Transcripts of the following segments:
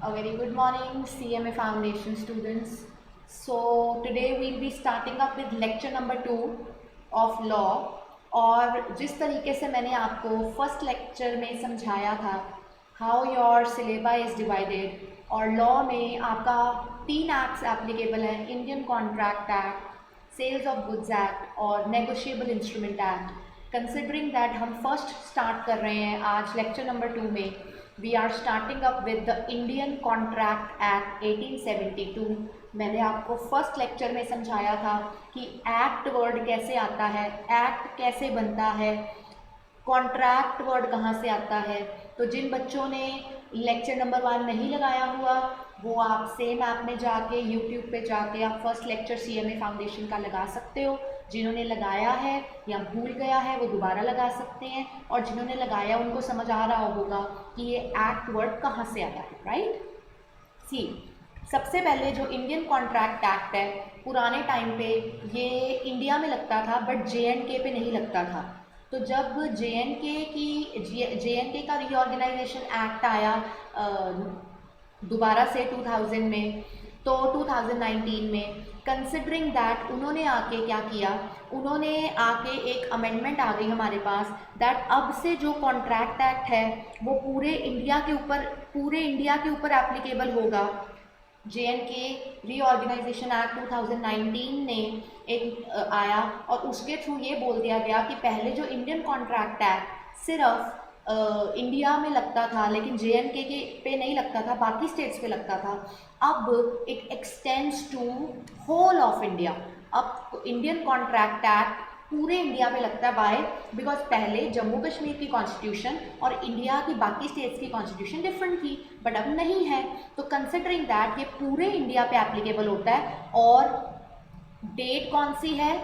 A very good morning, CMA Foundation students. So today we'll be starting up with lecture number 2 of law. और जिस तरीके से मैंने आपको फर्स्ट लेक्चर में समझाया था how your syllabus is divided, और लॉ में आपका 3 एक्ट्स एप्लीकेबल हैं, Indian contract act, sales of goods act और negotiable instrument act. Considering that हम फर्स्ट स्टार्ट कर रहे हैं आज लेक्चर नंबर 2 में, we are starting up with the Indian contract act 1872। मैंने आपको फर्स्ट लेक्चर में समझाया था कि एक्ट वर्ड कैसे आता है, एक्ट कैसे बनता है, कॉन्ट्रैक्ट वर्ड कहाँ से आता है। तो जिन बच्चों ने लेक्चर नंबर 1 नहीं लगाया हुआ वो आप सेम ऐप में जाके यूट्यूब पे जाके आप फर्स्ट लेक्चर CMA फाउंडेशन का लगा सकते हो। जिन्होंने लगाया है या भूल गया है वो दोबारा लगा सकते हैं, और जिन्होंने लगाया उनको समझ आ रहा होगा कि ये एक्ट वर्ड कहाँ से आया है, राइट। सी, सबसे पहले जो इंडियन कॉन्ट्रैक्ट एक्ट है, पुराने टाइम पे ये इंडिया में लगता था बट JNK पे नहीं लगता था। तो जब JNK का रीऑर्गेनाइजेशन एक्ट आया दोबारा से 2000 में, तो 2019 में कंसिडरिंग दैट उन्होंने आके क्या किया, उन्होंने आके एक अमेंडमेंट आ गई हमारे पास दैट अब से जो कॉन्ट्रैक्ट एक्ट है वो पूरे इंडिया के ऊपर एप्लीकेबल होगा। JNK रीऑर्गेनाइजेशन एक्ट 2019 ने एक आया और उसके थ्रू ये बोल दिया गया कि पहले जो इंडियन कॉन्ट्रैक्ट एक्ट सिर्फ इंडिया में लगता था लेकिन JNK के पे नहीं लगता था, बाकी स्टेट्स पे लगता था, अब it extends to whole of India. अब इंडियन कॉन्ट्रैक्ट एक्ट पूरे इंडिया में लगता है, बाय बिकॉज पहले जम्मू कश्मीर की कॉन्स्टिट्यूशन और इंडिया की बाकी स्टेट्स की कॉन्स्टिट्यूशन डिफरेंट थी, बट अब नहीं है। तो कंसिडरिंग दैट ये पूरे इंडिया पे एप्लीकेबल होता है। और डेट कौन सी है,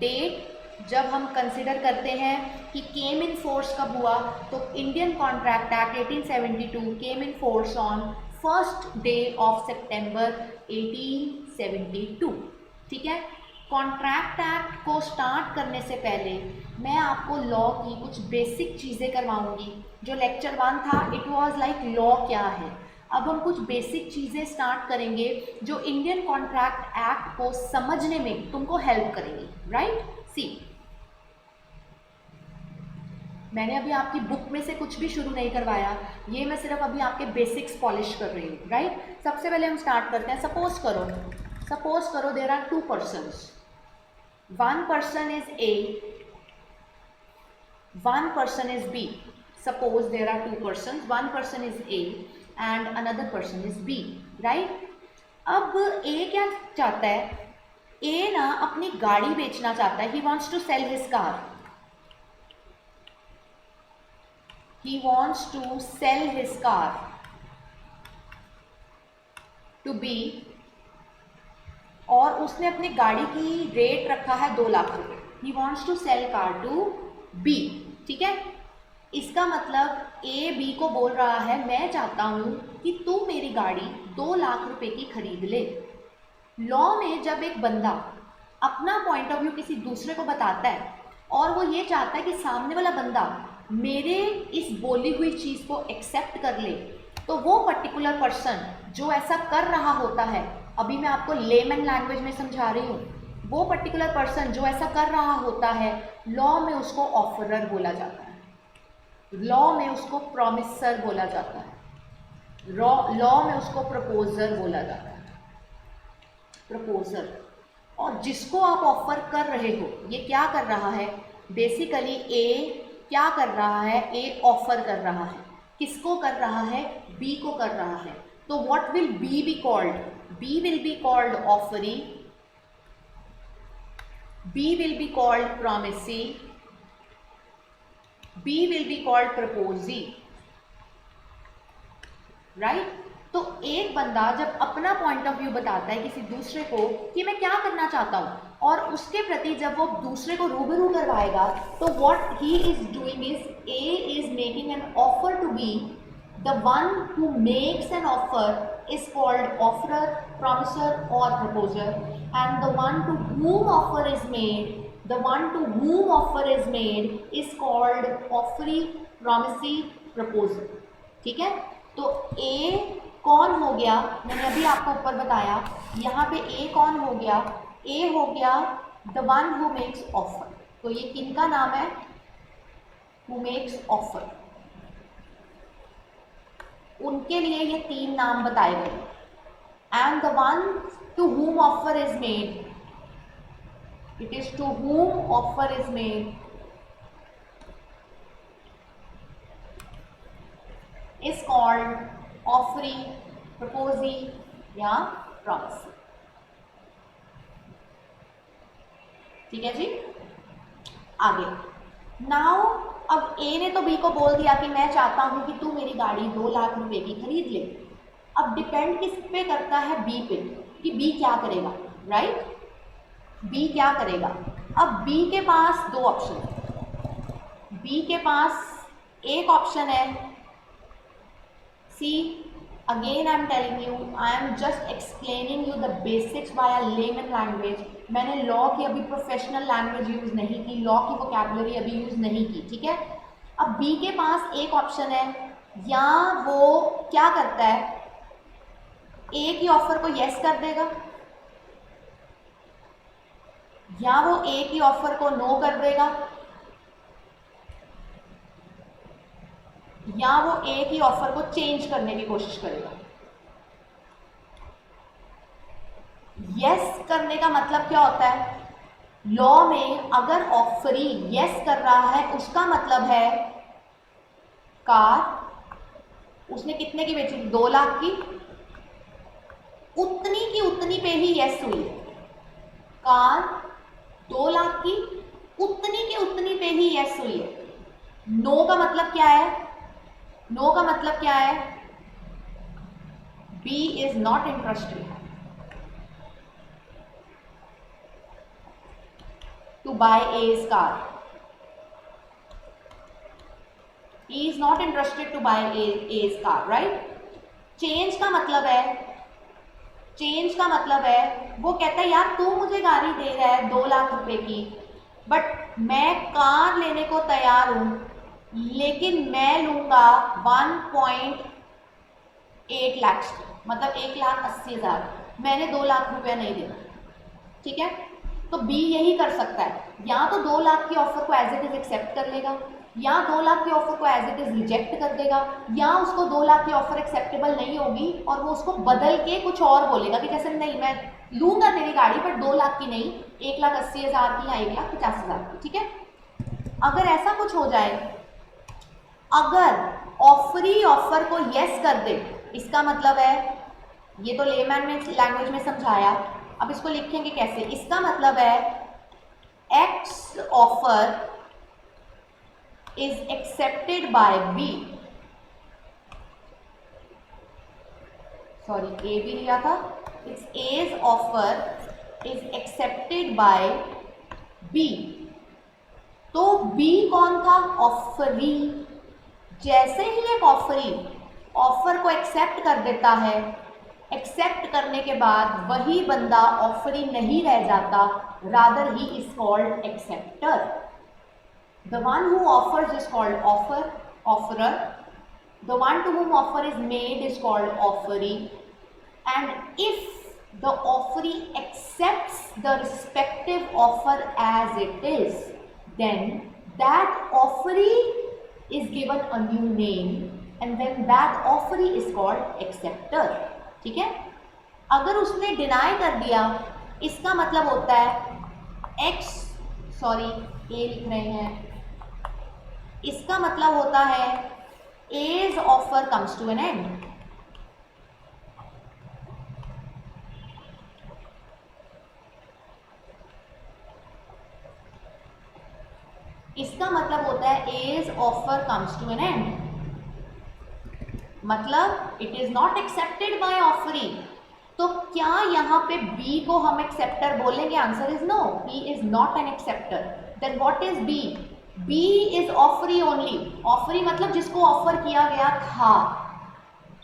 डेट जब हम कंसिडर करते हैं कि केम इन फोर्स कब हुआ, तो Indian contract act 1872 came in force on 1st day of September 1872। ठीक है। कॉन्ट्रैक्ट एक्ट को स्टार्ट करने से पहले मैं आपको लॉ की कुछ बेसिक चीज़ें करवाऊंगी। जो लेक्चर 1 था इट वाज लाइक लॉ क्या है, अब हम कुछ बेसिक चीज़ें स्टार्ट करेंगे जो इंडियन कॉन्ट्रैक्ट एक्ट को समझने में तुमको हेल्प करेंगी, राइट। सी, मैंने अभी आपकी बुक में से कुछ भी शुरू नहीं करवाया, ये मैं सिर्फ अभी आपके बेसिक्स पॉलिश कर रही हूँ, राइट। सबसे पहले हम स्टार्ट करते हैं। सपोज करो there are 2 persons, one person is A, one person is B. Suppose there are 2 persons, one person is A and another person is B, right? अब A क्या चाहता है, A ना अपनी गाड़ी बेचना चाहता है, he wants to sell his car, he wants to sell his car to B, और उसने अपनी गाड़ी की रेट रखा है 2 लाख रुपए। He wants to sell car to B, ठीक है। इसका मतलब A B को बोल रहा है मैं चाहता हूं कि तू मेरी गाड़ी 2 लाख रुपए की खरीद ले। लॉ में जब एक बंदा अपना पॉइंट ऑफ व्यू किसी दूसरे को बताता है और वो ये चाहता है कि सामने वाला बंदा मेरे इस बोली हुई चीज़ को एक्सेप्ट कर ले, तो वो पर्टिकुलर पर्सन जो ऐसा कर रहा होता है, अभी मैं आपको लेमन लैंग्वेज में समझा रही हूँ, वो पर्टिकुलर पर्सन जो ऐसा कर रहा होता है लॉ में उसको ऑफरर बोला जाता है, लॉ में उसको प्रॉमिसर बोला जाता है, लॉ में उसको प्रपोजर बोला जाता है, प्रपोजर। और जिसको आप ऑफर कर रहे हो ये क्या कर रहा है, बेसिकली ए क्या कर रहा है, ए ऑफर कर रहा है, किसको कर रहा है, बी को कर रहा है। तो what will be be called, B will be called offeree, B will be called promisee, B will be called proposee, right? तो एक बंदा जब अपना पॉइंट ऑफ व्यू बताता है किसी दूसरे को कि मैं क्या करना चाहता हूँ, और उसके प्रति जब वो दूसरे को रूबरू करवाएगा, तो what he is doing is A is making an offer to B. The one who makes an offer is called offerer, promiser or proposer, and the one to whom offer is made is called offeree, promisee, proposer। ठीक है। तो A कौन हो गया, मैंने अभी आपको ऊपर बताया, यहाँ पे ए कौन हो गया, ए हो गया the one who makes offer. तो ये किनका नाम है, हु मेक्स ऑफर, उनके लिए ये 3 नाम बताए गए। And the one to whom offer is made, it is to whom offer is made is called offering, proposing या promising। ठीक है जी, आगे नाउ अब ए ने तो बी को बोल दिया कि मैं चाहता हूं कि तू मेरी गाड़ी 2 लाख रुपए की खरीद ले। अब डिपेंड किस पे करता है, बी पे, कि बी क्या करेगा, राइट? बी क्या करेगा? अब बी के पास 2 ऑप्शन है। बी के पास एक ऑप्शन है, see again I am telling you, I am just explaining you the basics by layman language. मैंने लॉ की अभी प्रोफेशनल लैंग्वेज यूज नहीं की, लॉ की वोकैबुलरी अभी यूज नहीं की, ठीक है? अब बी के पास एक ऑप्शन है, या वो क्या करता है, ए की ऑफर को यस कर देगा, या वो ए की ऑफर को नो कर देगा, या वो ए की ऑफर को चेंज करने की कोशिश करेगा। यस करने का मतलब क्या होता है, लॉ में अगर ऑफरी यस कर रहा है उसका मतलब है कार उसने कितने की बेची, 2 लाख की, उतनी की उतनी पे ही यस हुई। कार 2 लाख की, उतनी की उतनी पे ही यस हुई है। नो का मतलब क्या है, नो का मतलब क्या है, B is not interested to buy A's car, he is not interested to buy a's car, right? Change का मतलब है, चेंज का मतलब है वो कहता है यार तू मुझे गाड़ी दे रहा है 2 लाख रुपए की, बट मैं कार लेने को तैयार हूं, लेकिन मैं लूंगा 1.8 लाख, मतलब 1,80,000, मैंने 2 लाख रुपया नहीं देना, ठीक है? तो बी यही कर सकता है, या तो 2 लाख की ऑफर को एज इट इज एक्सेप्ट कर लेगा, या 2 लाख की ऑफर को एज इट इज रिजेक्ट कर देगा, या उसको 2 लाख की ऑफर एक्सेप्टेबल नहीं होगी और वो उसको बदल के कुछ और बोलेगा कि जैसे नहीं मैं लूंगा तेरी गाड़ी बट 2 लाख की नहीं, 1,80,000 की या 1,50,000 की, ठीक है? अगर ऐसा कुछ हो जाए, अगर ऑफरी ऑफर को यस कर दे, इसका मतलब है, ये तो लेमैन में लैंग्वेज में समझाया, अब इसको लिखेंगे कैसे, इसका मतलब है x offer is accepted by B, sorry A भी लिया था, it's A's offer is accepted by B। तो B कौन था, ऑफरी। जैसे ही एक ऑफरी ऑफर को एक्सेप्ट कर देता है, एक्सेप्ट करने के बाद वही बंदा ऑफरी नहीं रह जाता, rather he is called acceptor. The one who offers is called offerer. The one to whom offer is made is called offeree. And if the offeree accepts the respective offer as it is, then that offeree is given a new name, and then that offeree is called acceptor. ठीक है? अगर उसने deny कर दिया, इसका मतलब होता है एक्स, सॉरी ए लिख रहे हैं, इसका मतलब होता है A's offer comes to an end. इसका मतलब होता है A's offer comes to an end, मतलब it is not accepted by offeree. तो क्या यहाँ पे B को हम एक्सेप्टर बोलेंगे? Answer is no, B is not an acceptor. Then what is B? B is offeree only. Offeree मतलब जिसको ऑफर किया गया था,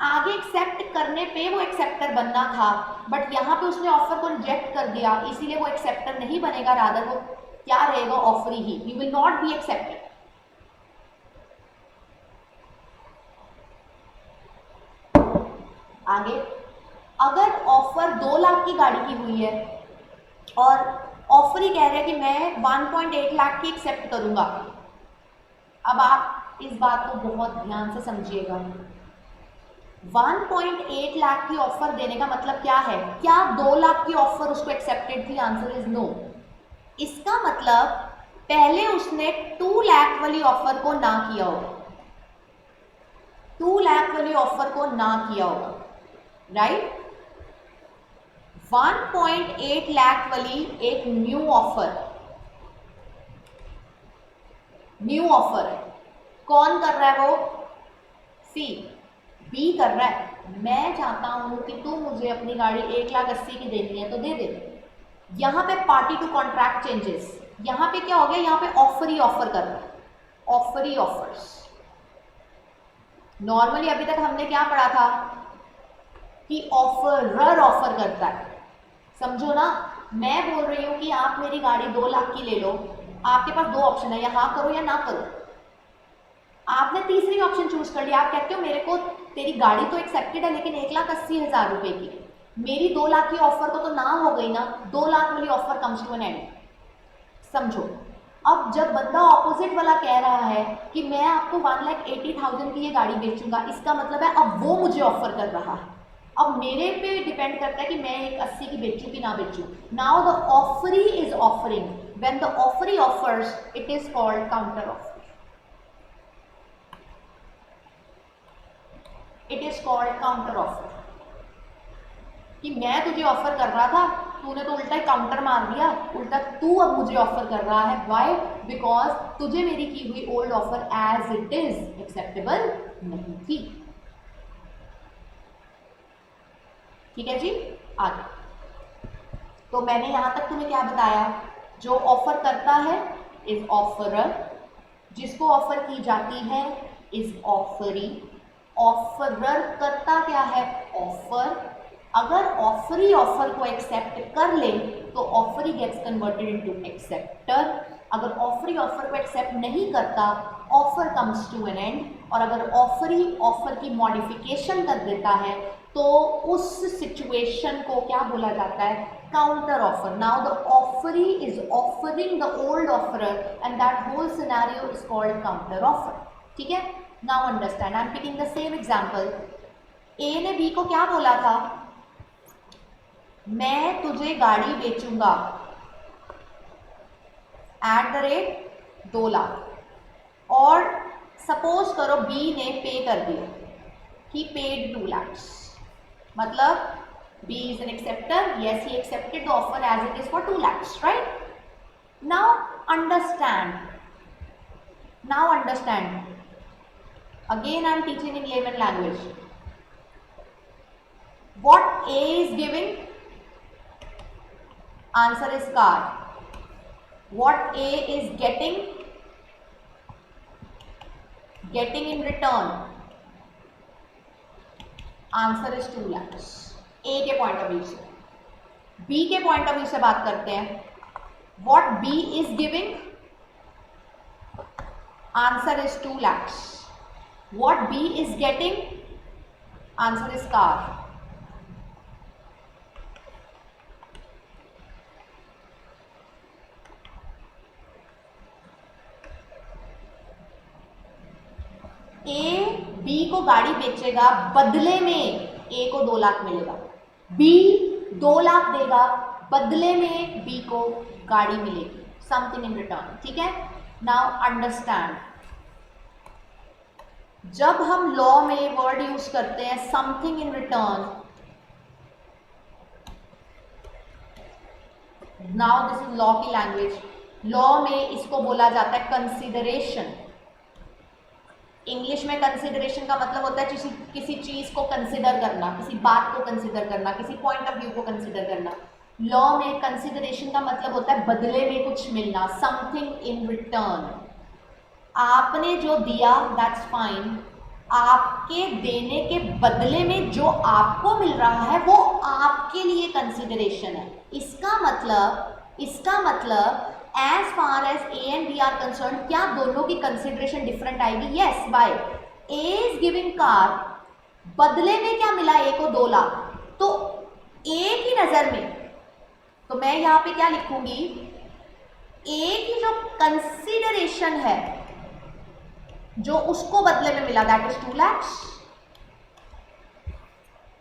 आगे एक्सेप्ट करने पे वो एक्सेप्टर बनना था, बट यहाँ पे उसने ऑफर को रिजेक्ट कर दिया, इसीलिए वो एक्सेप्टर नहीं बनेगा, रादर वो क्या रहेगा, offeree he. He will not be accepted. आगे, अगर ऑफर 2 लाख की गाड़ी की हुई है और ऑफर ही कह रहे हैं कि मैं 1.8 लाख की एक्सेप्ट करूंगा। अब आप इस बात को बहुत ध्यान से समझिएगा। 1.8 लाख की ऑफर देने का मतलब क्या है? क्या 2 लाख की ऑफर उसको एक्सेप्टेड थी? Answer is no. इसका मतलब पहले उसने 2 लाख वाली ऑफर को ना किया होगा, 2 लाख वाली ऑफर को ना किया होगा, राइट। 1.8 लाख वाली एक न्यू ऑफर है। कौन कर रहा है? वो सी, बी कर रहा है। मैं चाहता हूं कि तू मुझे अपनी गाड़ी 1,80,000 की देनी है तो दे दे। यहां पे पार्टी टू कॉन्ट्रैक्ट चेंजेस, यहां पे क्या हो गया? यहां पे ऑफर ही ऑफर कर रहा है, ऑफर ही ऑफर्स। नॉर्मली अभी तक हमने क्या पढ़ा था कि ऑफरर ऑफर करता है, समझो ना। मैं बोल रही हूं कि आप मेरी गाड़ी 2 लाख की ले लो, आपके पास 2 ऑप्शन है, या हाँ करो या ना करो। आपने तीसरी ऑप्शन चूज कर लिया, आप कहते हो मेरे को तेरी गाड़ी तो एक्सेप्टेड है लेकिन 1,80,000 रुपए की, मेरी 2 लाख की ऑफर को तो ना हो गई ना, 2 लाख वाली offer comes to an end. समझो, अब जब बंदा ऑपोजिट वाला कह रहा है कि मैं आपको 1,80,000 की ये गाड़ी बेचूंगा, इसका मतलब है अब वो मुझे ऑफर कर रहा है। अब मेरे पे डिपेंड करता है कि मैं 1,80,000 की बेचूं कि ना बेचूं। Now the offeree is offering, when the offeree offers it is called counter offer, it is called counter offer. कि मैं तुझे ऑफर कर रहा था, तूने तो उल्टा ही काउंटर मार दिया, उल्टा तू अब मुझे ऑफर कर रहा है। व्हाई? बिकॉज तुझे मेरी की हुई old offer as it is acceptable नहीं थी। ठीक है जी, आगे। तो मैंने यहां तक तुम्हें क्या बताया? जो ऑफर करता है इज ऑफरर, जिसको ऑफर की जाती है इज ऑफरी। ऑफरर करता क्या है? ऑफर। अगर ऑफरी ऑफर को एक्सेप्ट कर ले तो offeree gets converted into acceptor. अगर ऑफरी ऑफर को एक्सेप्ट नहीं करता, offer comes to an end. और अगर ऑफरी ऑफर की मॉडिफिकेशन कर देता है तो उस सिचुएशन को क्या बोला जाता है? Counter offer. Now the offeree is offering the old offerer and that whole scenario is called counter offer. ठीक है, now understand, I am picking the same example. A ने बी को क्या बोला था? मैं तुझे गाड़ी बेचूंगा @ 2 लाख, और सपोज करो बी ने पे कर दिया, ही पेड 2 lakhs, मतलब B is an acceptor, yes he accepted the offer as it is for 2 lakhs, right? now understand again I am teaching in layman language. what A is giving? Answer is car. What A is getting in return? Answer is 2 lakhs. A के point of view से। B के point of view से बात करते हैं। What B is giving? Answer is 2 lakhs. What B is getting? Answer is car. A B को गाड़ी बेचेगा, बदले में ए को 2 लाख मिलेगा। बी 2 लाख देगा, बदले में बी को गाड़ी मिलेगी, समथिंग इन रिटर्न। ठीक है, नाउ अंडरस्टैंड, जब हम लॉ में वर्ड यूज करते हैं something in return, now this is law की लैंग्वेज। लॉ में इसको बोला जाता है कंसिडरेशन। इंग्लिश में कंसिडरेशन का मतलब होता है किसी चीज को कंसिडर करना, किसी बात को कंसिडर करना, किसी पॉइंट ऑफ व्यू को कंसिडर करना। लॉ में कंसिडरेशन का मतलब होता है बदले में कुछ मिलना, समथिंग इन रिटर्न। आपने जो दिया दैट्स फाइन, आपके देने के बदले में जो आपको मिल रहा है वो आपके लिए कंसिडरेशन है। इसका मतलब as far as A and B are concerned, क्या दोनों की कंसिडरेशन डिफरेंट आएगी? yes, why? A is giving car, बदले में क्या मिला, ए को 2 लाख। तो ए की नजर में, तो मैं यहां पे क्या लिखूंगी, ए की जो कंसिडरेशन है जो उसको बदले में मिला दैट इज 2 लाख।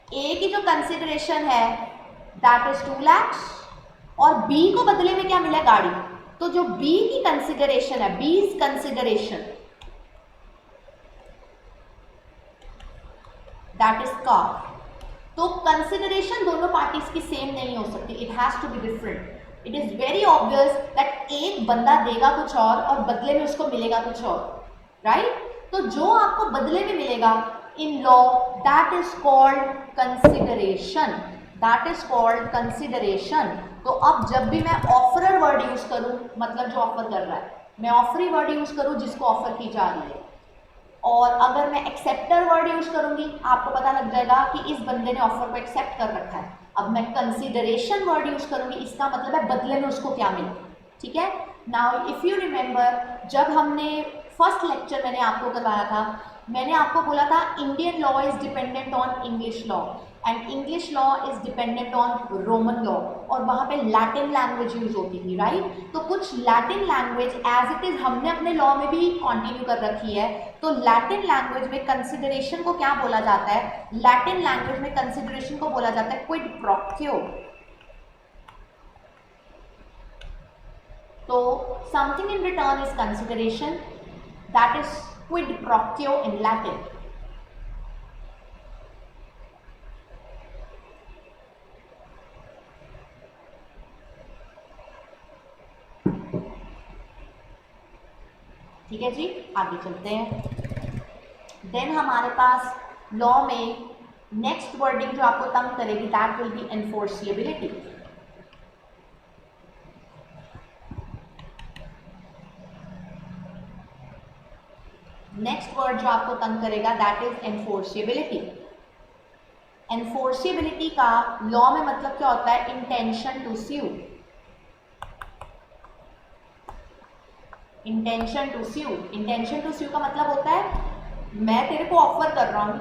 ए की जो कंसिडरेशन है दैट इज 2 लाख, और बी को बदले में क्या मिला, गाड़ी। तो जो बी की कंसिडरेशन है, B's consideration that is car. तो कंसिडरेशन दोनों पार्टीज की सेम नहीं हो सकती, it has to be different. It is very obvious that एक बंदा देगा कुछ और बदले में उसको मिलेगा कुछ और, राइट। तो जो आपको बदले में मिलेगा in law that is called consideration, that is called consideration. तो अब जब भी मैं ऑफरर वर्ड यूज करूं, मतलब जो ऑफर कर रहा है, मैं ऑफरी वर्ड यूज करूं जिसको ऑफर की जा रही है, और अगर मैं एक्सेप्टर वर्ड यूज करूंगी आपको पता लग जाएगा कि इस बंदे ने ऑफर को एक्सेप्ट कर रखा है। अब मैं कंसिडरेशन वर्ड यूज करूंगी, इसका मतलब है बदले में उसको क्या मिले, ठीक है। नाउ इफ यू रिमेंबर, जब हमने फर्स्ट लेक्चर मैंने आपको करवाया था, मैंने आपको बोला था Indian law is dependent on English law and English law is dependent on Roman law, और वहाँ पे लैटिन लैंग्वेज यूज होती थी, राइट। तो कुछ Latin language as it is हमने अपने लॉ में भी कंटिन्यू कर रखी है। तो लैटिन लैंग्वेज में कंसिडरेशन को क्या बोला जाता है, लैटिन लैंग्वेज में कंसिडरेशन को बोला जाता है क्विड प्रोक्यो। तो something in return is consideration, that is quid proctio in Latin. ठीक है जी, आगे चलते हैं। देन हमारे पास लॉ में नेक्स्ट वर्डिंग जो आपको तंग करेगी that will be enforceability. Next word जो आपको तंग करेगा दैट इज एनफोर्सिएबिलिटी। एनफोर्सिएबिलिटी का लॉ में मतलब क्या होता है, intention to sue. Intention to sue, intention to sue का मतलब होता है मैं तेरे को ऑफर कर रहा हूं,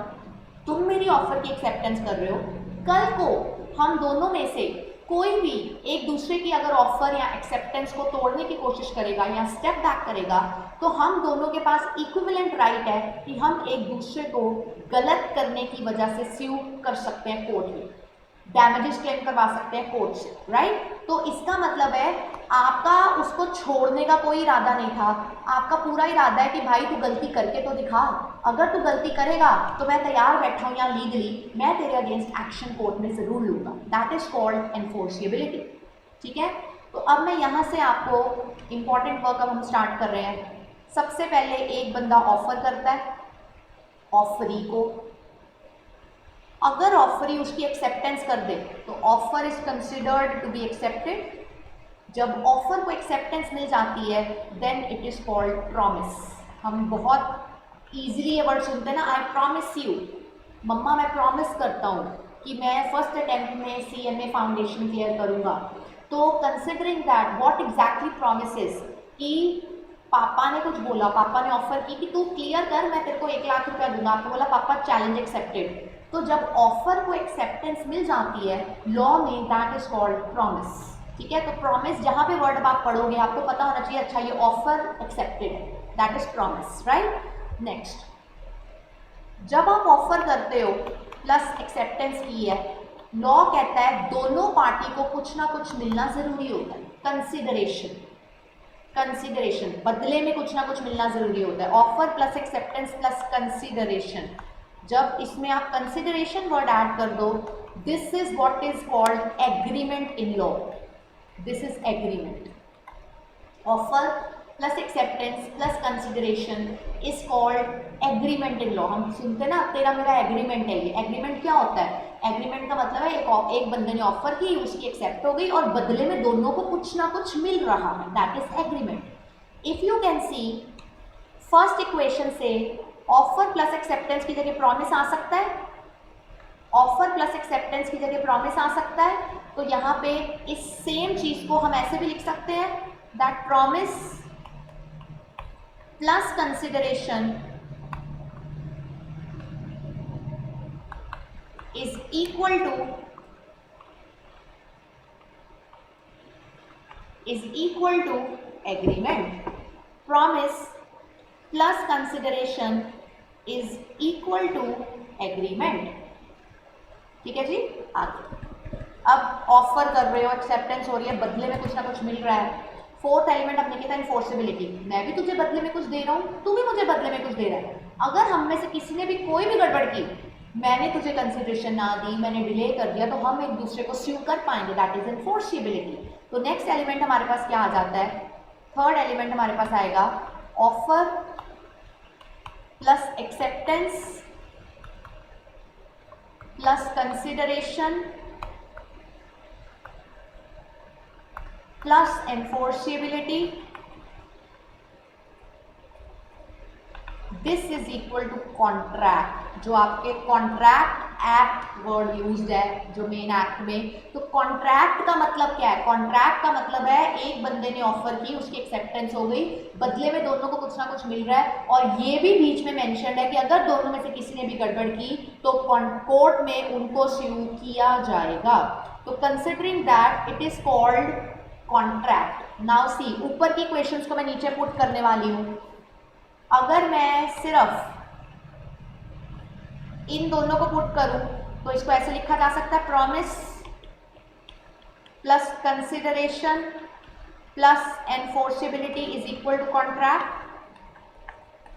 तुम मेरी ऑफर की एक्सेप्टेंस कर रहे हो, कल को हम दोनों में से कोई भी एक दूसरे की अगर ऑफर या एक्सेप्टेंस को तोड़ने की कोशिश करेगा या स्टेप बैक करेगा, तो हम दोनों के पास इक्विवेलेंट राइट है कि हम एक दूसरे को गलत करने की वजह से स्यू कर सकते हैं कोर्ट में, डैमेजेस क्लेम करवा सकते हैं कोर्ट से, राइट। तो इसका मतलब है आपका उसको छोड़ने का कोई इरादा नहीं था, आपका पूरा इरादा है कि भाई तू गलती करके तो दिखा, अगर तू गलती करेगा तो मैं तैयार बैठा हूँ या लीगली मैं तेरे अगेंस्ट एक्शन कोर्ट में जरूर लूँगा, दैट इज कॉल्ड एनफोर्सिएबिलिटी, ठीक है। तो अब मैं यहाँ से आपको इंपॉर्टेंट वर्क अब हम स्टार्ट कर रहे हैं। सबसे पहले एक बंदा ऑफर करता है ऑफरी को, अगर ऑफरी उसकी एक्सेप्टेंस कर दे तो offer is considered to be accepted. जब ऑफर को एक्सेप्टेंस मिल जाती है then it is called promise. हम बहुत इजीली ये वर्ड सुनते हैं ना, आई प्रॉमिस यू, मम्मा मैं प्रॉमिस करता हूँ कि मैं फर्स्ट अटेम्प्ट में CMA फाउंडेशन क्लियर करूँगा। तो considering that what exactly promises, कि पापा ने कुछ बोला, पापा ने ऑफर की कि तू क्लियर कर मैं तेरे को 1 लाख रुपया दूंगा, आपने बोला पापा चैलेंज एक्सेप्टेड। तो जब ऑफर को एक्सेप्टेंस मिल जाती है लॉ में दैट इज कॉल्ड प्रॉमिस, ठीक है। तो प्रॉमिस जहां पे वर्ड आप पढ़ोगे आपको पता होना चाहिए अच्छा ये ऑफर एक्सेप्टेड है, that is promise, right. Next, जब आप ऑफर करते हो प्लस एक्सेप्टेंस की है, लॉ कहता है दोनों पार्टी को कुछ ना कुछ मिलना जरूरी होता है, कंसिडरेशन, कंसिडरेशन बदले में कुछ ना कुछ मिलना जरूरी होता है। Offer plus acceptance plus consideration, जब इसमें आप कंसिडरेशन वर्ड ऐड कर दो, this is what is called agreement in law, this is agreement. Offer plus acceptance plus consideration is called agreement in law. हम सुनते ना तेरा मेरा एग्रीमेंट है, ये एग्रीमेंट क्या होता है, एग्रीमेंट का मतलब है एक बंदे ने ऑफर की, उसकी एक्सेप्ट हो गई और बदले में दोनों को कुछ ना कुछ मिल रहा है, that is agreement. If you can see first equation से ऑफर प्लस एक्सेप्टेंस की जगह प्रॉमिस आ सकता है, ऑफर प्लस एक्सेप्टेंस की जगह प्रॉमिस आ सकता है। तो यहाँ पे इस सेम चीज को हम ऐसे भी लिख सकते हैं that promise plus consideration is equal to agreement. Promise plus consideration is equal to agreement. ठीक है जी, आगे अब ऑफर कर रहे हो, एक्सेप्टेंस हो रही है, बदले में कुछ ना कुछ मिल रहा है। फोर्थ एलिमेंट हमने किया था इन्फोर्सिबिलिटी, मैं भी तुझे बदले में कुछ दे रहा हूँ, तू भी मुझे बदले में कुछ दे रहा है। अगर हम में से किसी ने भी कोई भी गड़बड़ की, मैंने तुझे कंसिडरेशन ना दी, मैंने डिले कर दिया, तो हम एक दूसरे को स्यू कर पाएंगे, दैट इज इन्फोर्सिबिलिटी। तो नेक्स्ट एलिमेंट हमारे पास क्या आ जाता है, थर्ड एलिमेंट हमारे पास आएगा offer plus acceptance plus consideration plus enforceability, this is equal to contract. जो आपके कॉन्ट्रैक्ट एक्ट वर्ड यूज्ड है जो मेन एक्ट में, तो कॉन्ट्रैक्ट का मतलब क्या है, कॉन्ट्रैक्ट का मतलब है एक बंदे ने ऑफर की, उसकी एक्सेप्टेंस हो गई, बदले में दोनों को कुछ ना कुछ मिल रहा है, और ये भी बीच में मेंशन है कि अगर दोनों में से किसी ने भी गड़बड़ की तो कोर्ट में उनको स्यू किया जाएगा। तो considering that it is called contract. Now see, ऊपर की क्वेश्चंस को मैं नीचे पुट करने वाली हूं। अगर मैं सिर्फ इन दोनों को पुट करूं तो इसको ऐसे लिखा जा सकता है, promise plus consideration plus enforceability is equal to contract,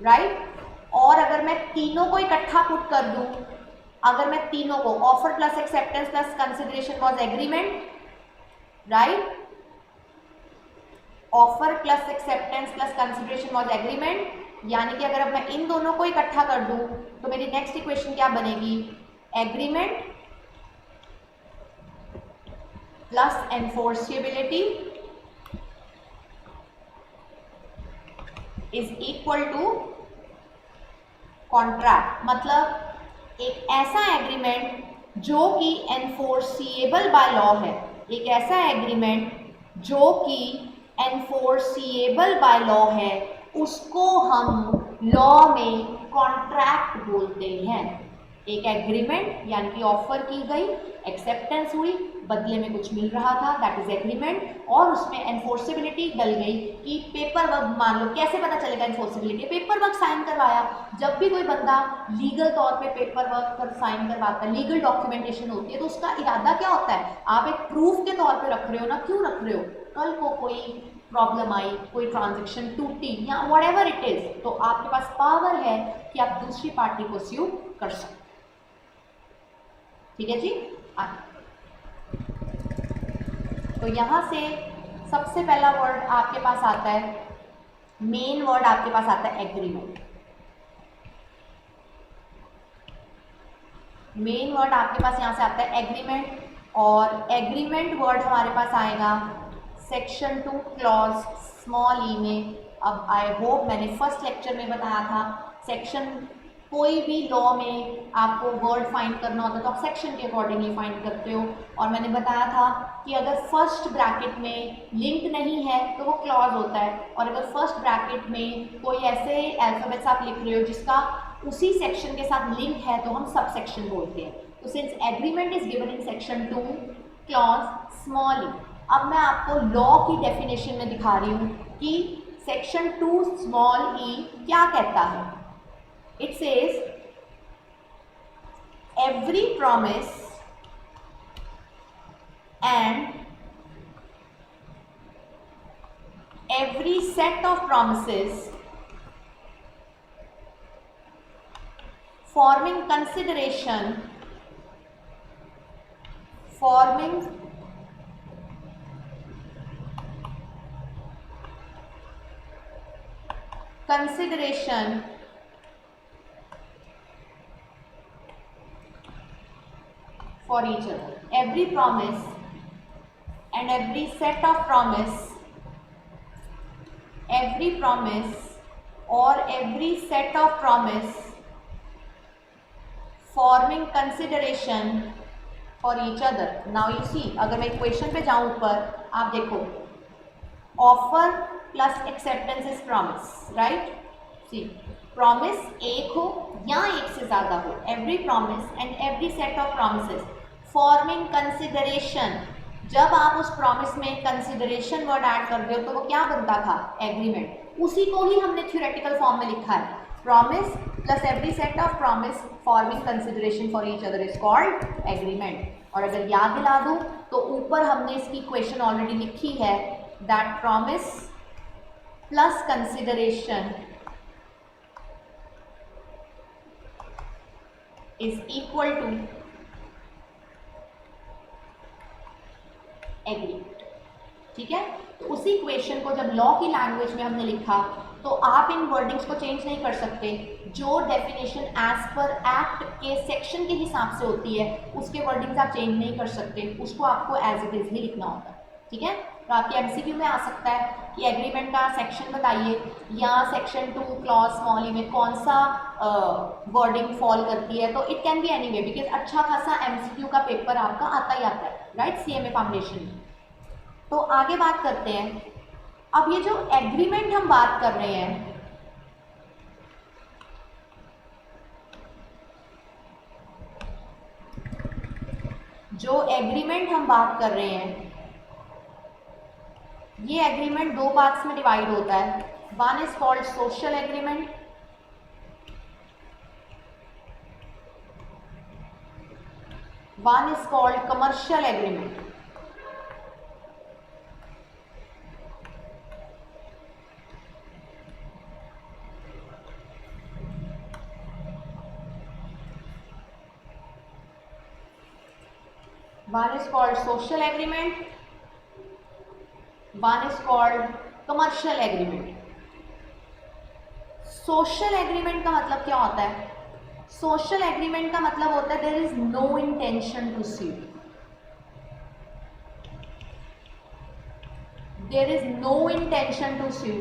right. और अगर मैं तीनों को इकट्ठा पुट कर दूं, अगर मैं तीनों को, offer plus acceptance plus consideration was agreement, right, offer plus acceptance plus consideration was agreement, यानी कि अगर अब मैं इन दोनों को इकट्ठा कर दूं तो मेरी नेक्स्ट इक्वेशन क्या बनेगी, agreement plus enforceability is equal to contract. मतलब एक ऐसा एग्रीमेंट जो कि एनफोर्सिएबल बाय लॉ है, एक ऐसा एग्रीमेंट जो कि एनफोर्सिएबल बाय लॉ है, उसको हम लॉ में कॉन्ट्रैक्ट बोलते हैं। एक एग्रीमेंट यानी कि ऑफर की गई, एक्सेप्टेंस हुई, बदले में कुछ मिल रहा था, दैट इज एग्रीमेंट, और उसमें एनफोर्सिबिलिटी डल गई कि पेपर वर्क, मान लो कैसे पता चलेगा एनफोर्सिबिलिटी, पेपर वर्क साइन करवाया। जब भी कोई बंदा लीगल तौर पे पेपर वर्क पर साइन करवाता है, लीगल डॉक्यूमेंटेशन होती है, तो उसका इरादा क्या होता है, आप एक प्रूफ के तौर पे रख रहे हो ना, क्यों रख रहे हो, कल को कोई प्रॉब्लम आई, कोई ट्रांजैक्शन टूटी या व्हाटएवर इट इज, तो आपके पास पावर है कि आप दूसरी पार्टी को स्यू कर सकते। ठीक है जी, तो यहां से सबसे पहला वर्ड आपके पास आता है, मेन वर्ड आपके पास आता है एग्रीमेंट। मेन वर्ड आपके पास यहां से आता है एग्रीमेंट, और एग्रीमेंट वर्ड हमारे पास आएगा सेक्शन 2 क्लॉज स्मॉल ई में। अब आई होप मैंने फर्स्ट लेक्चर में बताया था, सेक्शन कोई भी लॉ में आपको वर्ड फाइंड करना होता है तो आप सेक्शन के अकॉर्डिंगली फाइंड करते हो, और मैंने बताया था कि अगर फर्स्ट ब्रैकेट में लिंक नहीं है तो वो क्लॉज होता है, और अगर फर्स्ट ब्रैकेट में कोई ऐसे अल्फाबेट्स आप लिख रहे हो जिसका उसी सेक्शन के साथ लिंक है तो हम सब सेक्शन बोलते हैं। तो since agreement is given in section 2 clause small e, अब मैं आपको लॉ की डेफिनेशन में दिखा रही हूँ कि सेक्शन 2 स्मॉल ई क्या कहता है। It says every promise and every set of promises forming consideration for each other. Every promise and every set of promise, every promise or every set of promise forming consideration for each other. Now you see, अगर मैं equation पे जाऊं ऊपर, आप देखो offer plus acceptance is promise, right. See promise एक हो या एक से ज़्यादा हो, every promise and every set of promises forming consideration, जब आप उस प्रॉमिस में कंसिडरेशन वर्ड ऐड करते हो तो वो क्या बनता था, एग्रीमेंट। उसी को ही हमने थ्योरेटिकल फॉर्म में लिखा है, promise plus every set of promise forming consideration for each other is called agreement. और अगर याद दिला दूँ तो ऊपर हमने इसकी इक्वेशन ऑलरेडी लिखी है, that promise plus consideration is equal to agreement. ठीक है, तो उसी इक्वेशन को जब लॉ की लैंग्वेज में हमने लिखा तो आप इन वर्डिंग्स को चेंज नहीं कर सकते, जो डेफिनेशन एज पर एक्ट के सेक्शन के हिसाब से होती है उसके वर्डिंग्स आप चेंज नहीं कर सकते, उसको आपको एज इट इज ही लिखना होता है। ठीक है, तो आपके एमसीक्यू में आ सकता है कि एग्रीमेंट का सेक्शन बताइए या सेक्शन 2 क्लॉज स्मॉल ई में कौन सा वर्डिंग फॉल करती है, तो it can be anyway, because अच्छा खासा एमसीक्यू का पेपर आपका आता ही आता है, राइट, सीएमए फाउंडेशन में। तो आगे बात करते हैं, अब ये जो एग्रीमेंट हम बात कर रहे हैं, जो एग्रीमेंट हम बात कर रहे हैं, ये एग्रीमेंट दो पार्ट्स में डिवाइड होता है। One is called social agreement, one is called commercial agreement. One is called social agreement, one is called commercial agreement. Social agreement का मतलब क्या होता है? Social agreement का मतलब होता है there is no intention to sue. There is no intention to sue.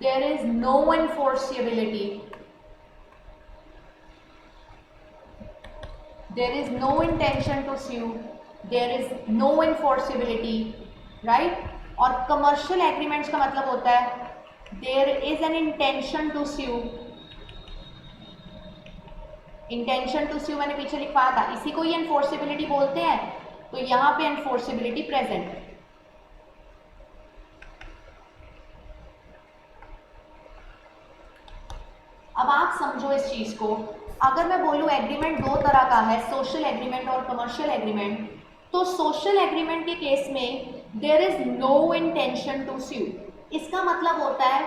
There is no enforceability. There is no intention to sue, there is no enforceability, right? और commercial agreements का मतलब होता है there is an intention to sue. Intention to sue मैंने पीछे लिखवाया था, इसी को ही enforceability बोलते हैं, तो यहाँ पे enforceability present है। अब आप समझो इस चीज को, अगर मैं बोलूँ एग्रीमेंट दो तरह का है, सोशल एग्रीमेंट और कमर्शियल एग्रीमेंट, तो सोशल एग्रीमेंट के केस में there is no intention to sue. इसका मतलब होता है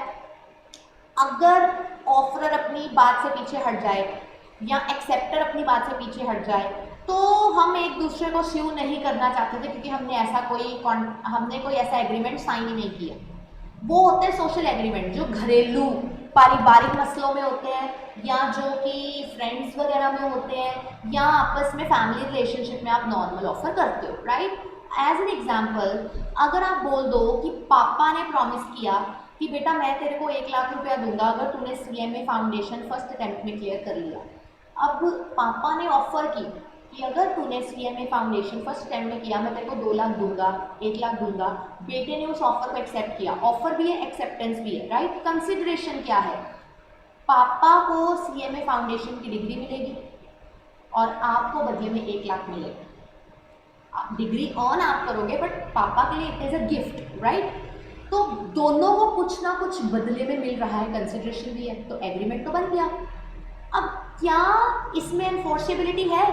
अगर ऑफरर अपनी बात से पीछे हट जाए या एक्सेप्टर अपनी बात से पीछे हट जाए तो हम एक दूसरे को स्यू नहीं करना चाहते थे, क्योंकि हमने कोई ऐसा एग्रीमेंट साइन ही नहीं किया। वो होते हैं सोशल एग्रीमेंट जो घरेलू पारिवारिक मसलों में होते हैं या जो कि फ्रेंड्स वगैरह में होते हैं या आपस में फैमिली रिलेशनशिप में आप नॉर्मल ऑफर करते हो, राइट। एज एन एग्जाम्पल, अगर आप बोल दो कि पापा ने प्रॉमिस किया कि बेटा मैं तेरे को 1 लाख रुपया दूंगा अगर तूने सीएमए फाउंडेशन फर्स्ट अटेम्प्ट में क्लियर कर लिया। अब पापा ने ऑफर की कि अगर तूने सीएमए फाउंडेशन फर्स्ट अटेम्प्ट में किया मैं तेरे को 2 लाख दूंगा, 1 लाख दूंगा। बेटे ने उस ऑफर को एक्सेप्ट किया, ऑफर भी है एक्सेप्टेंस भी है, राइट। कंसिडरेशन क्या है, पापा को सीएमए फाउंडेशन की डिग्री मिलेगी और आपको बदले में 1 लाख मिलेगा। डिग्री ऑन आप करोगे बट पापा के लिए it is a gift, right. तो दोनों को कुछ ना कुछ बदले में मिल रहा है, कंसिडरेशन भी है, तो एग्रीमेंट तो बन गया। अब क्या इसमें एनफोर्सेबिलिटी है?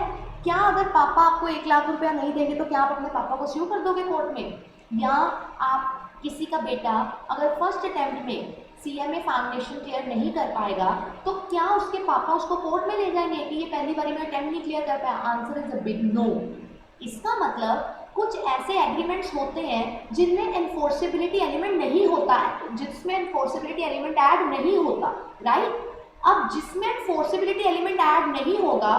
क्या अगर पापा आपको 1 लाख रुपया नहीं देंगे तो क्या आप अपने पापा को स्यू कर दोगे कोर्ट में? या आप किसी का बेटा अगर फर्स्ट अटेम्प्ट में सीएमए फाउंडेशन क्लियर नहीं कर पाएगा तो क्या उसके पापा उसको कोर्ट में ले जाएंगे कि ये पहली बारी में अटेम्प्ट नहीं क्लियर कर पाया? Answer is a big no. इसका मतलब कुछ ऐसे एग्रीमेंट्स होते हैं जिनमें एनफोर्सेबिलिटी एलिमेंट नहीं होता है, जिसमें एनफोर्सेबिलिटी एलिमेंट ऐड नहीं होता, राइट। अब जिसमें एनफोर्सेबिलिटी एलिमेंट ऐड नहीं होगा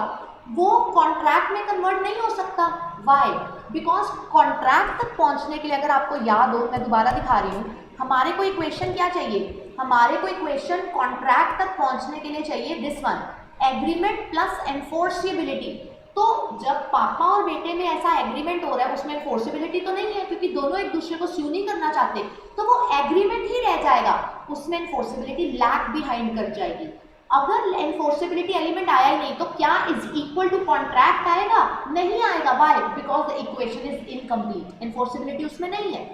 वो कॉन्ट्रैक्ट में कन्वर्ट नहीं हो सकता। वाई? बिकॉज कॉन्ट्रैक्ट तक पहुंचने के लिए, अगर आपको याद हो, मैं दोबारा दिखा रही हूँ, हमारे को इक्वेशन क्या चाहिए? हमारे को इक्वेशन कॉन्ट्रैक्ट तक पहुंचने के लिए चाहिए this one, agreement plus enforceability. तो जब पापा और बेटे में ऐसा एग्रीमेंट हो रहा है उसमें एनफोर्सेबिलिटी तो नहीं है, क्योंकि दोनों एक दूसरे को स्यू नहीं करना चाहते, तो वो एग्रीमेंट ही रह जाएगा, उसमें एनफोर्सेबिलिटी लैग बिहाइंड कर जाएगी। अगर एनफोर्सेबिलिटी एलिमेंट आया ही नहीं तो क्या इज इक्वल टू कॉन्ट्रैक्ट आएगा? नहीं आएगा। Why? Because the equation is incomplete, enforceability उसमें नहीं है।